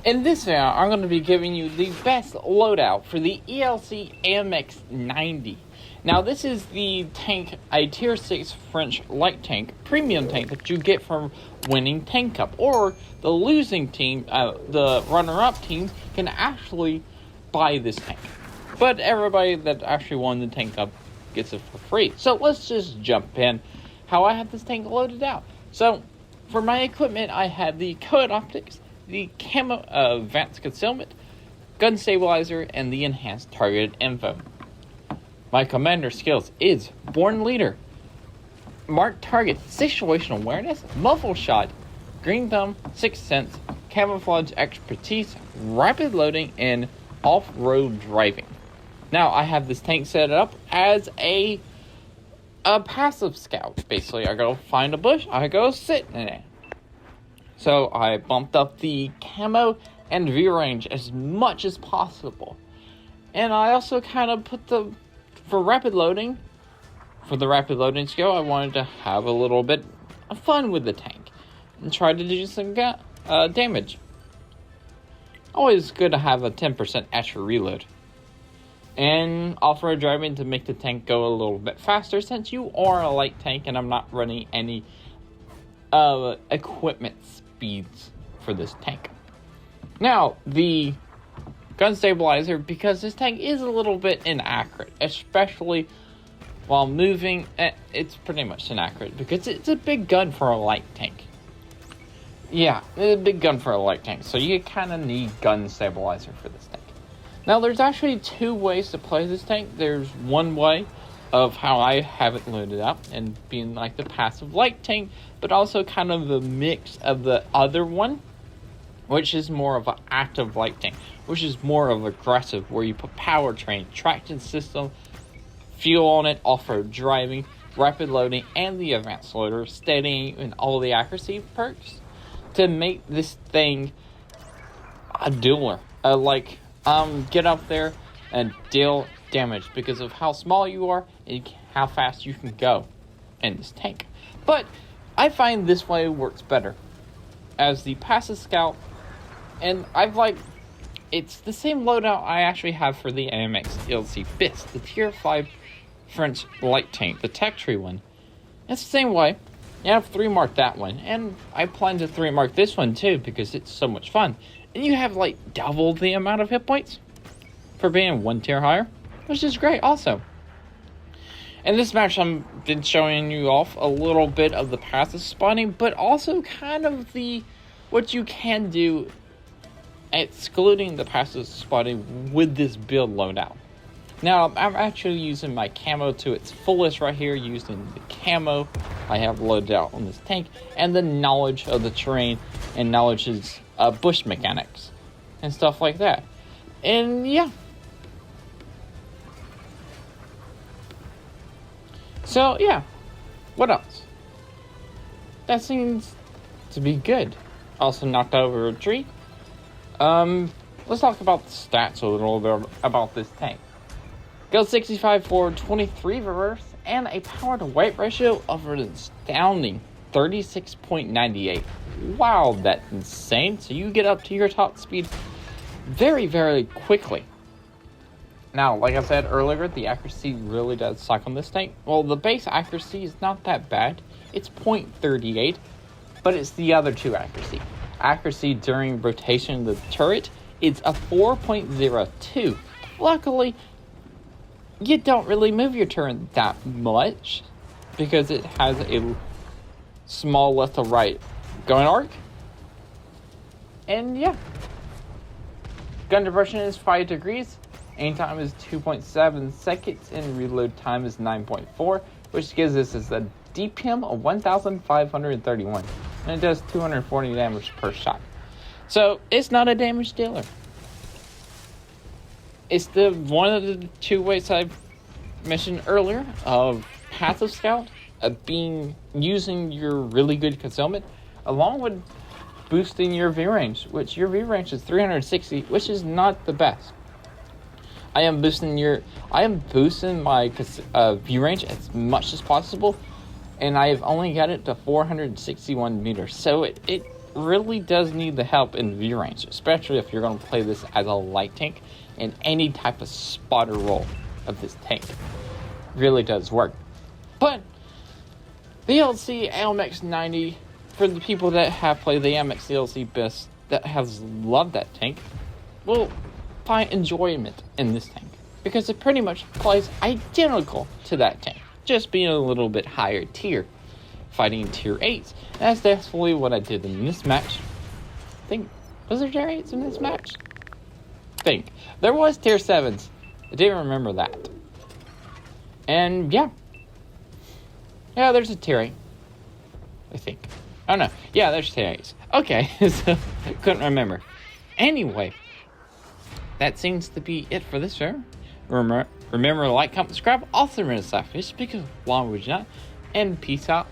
In this video, I'm going to be giving you the best loadout for the ELC AMX 90. Now, this is the tank, a tier 6 French light tank, premium tank that you get from winning Tank Cup. Or the losing team, the runner-up team, can actually buy this tank. But everybody that actually won the Tank Cup gets it for free. So let's just jump in how I have this tank loaded out. So, for my equipment, I have the Code Optics, the Camo Advanced Concealment, Gun Stabilizer, and the Enhanced Targeted Info. My commander skills is Born Leader, Mark Target, Situational Awareness, Muffle Shot, Green Thumb, Sixth Sense, Camouflage Expertise, Rapid Loading, and Off-Road Driving. Now, I have this tank set up as a passive scout. Basically, I go find a bush, I go sit in it. So I bumped up the camo and view range as much as possible. And I also kind of put for the rapid loading skill, I wanted to have a little bit of fun with the tank and try to do some damage. Always good to have a 10% extra reload. And off-road driving to make the tank go a little bit faster, since you are a light tank and I'm not running any equipment speeds for this tank. Now, the gun stabilizer, because this tank is a little bit inaccurate, especially while moving. It's pretty much inaccurate because it's a big gun for a light tank. Yeah, it's a big gun for a light tank, so you kind of need gun stabilizer for this tank. Now, there's actually two ways to play this tank. There's one way of how I have it loaded up and being like the passive light tank, but also kind of the mix of the other one, which is more of an active light tank, which is more of aggressive, where you put powertrain, traction system, fuel on it, off-road driving, rapid loading, and the advanced loader, steadying, and all the accuracy perks to make this thing a dueler. Get up there and deal damage because of how small you are and how fast you can go in this tank. But I find this way works better as the passive scout, and it's the same loadout I actually have for the AMX ELC Fist, the tier 5 French light tank, the tech tree one. It's the same way. You have 3-mark that one, and I plan to 3-mark this one too because it's so much fun. And you have double the amount of hit points for being 1 tier higher, which is great also. In this match, I'm been showing you off a little bit of the passive spawning, but also kind of what you can do, excluding the passive spawning with this build loadout. Now, I'm actually using my camo to its fullest right here, using the camo I have loaded out on this tank, and the knowledge of the terrain and knowledge of bush mechanics and stuff like that. And yeah. So yeah, what else? That seems to be good. Also knocked over a tree. Let's talk about the stats a little bit about this tank. Goes 65 for 23 reverse and a power to weight ratio of an astounding 36.98. Wow, that's insane. So you get up to your top speed very, very quickly. Now, like I said earlier, the accuracy really does suck on this tank. Well, the base accuracy is not that bad. It's 0.38, but it's the other two accuracy. Accuracy during rotation of the turret is a 4.02. Luckily, you don't really move your turret that much because it has a small left to right going arc. And yeah. Gun diversion is 5 degrees. Aim time is 2.7 seconds, and reload time is 9.4, which gives us a DPM of 1,531, and it does 240 damage per shot. So it's not a damage dealer. It's one of the two ways I've mentioned earlier of passive scout, of using your really good concealment, along with boosting your view range, which your view range is 360, which is not the best. I am boosting my view range as much as possible, and I have only got it to 461 meters. So it really does need the help in view range, especially if you're going to play this as a light tank, and any type of spotter role of this tank really does work. But the ELC AMX 90, for the people that have played the AMX ELC best, that has loved that tank, will find enjoyment in this tank, because it pretty much plays identical to that tank, just being a little bit higher tier, fighting tier 8s. And that's definitely what I did in this match. I think, was there tier 8s in this match? I think. There was tier 7s. I didn't remember that. And yeah. Yeah, there's a tier 8. I think. Oh no. Yeah, there's tier 8s. Okay, so couldn't remember. Anyway, that seems to be it for this show. Remember to like, comment, subscribe. Also remember to SLAPAFISH, because why would you not? And peace out.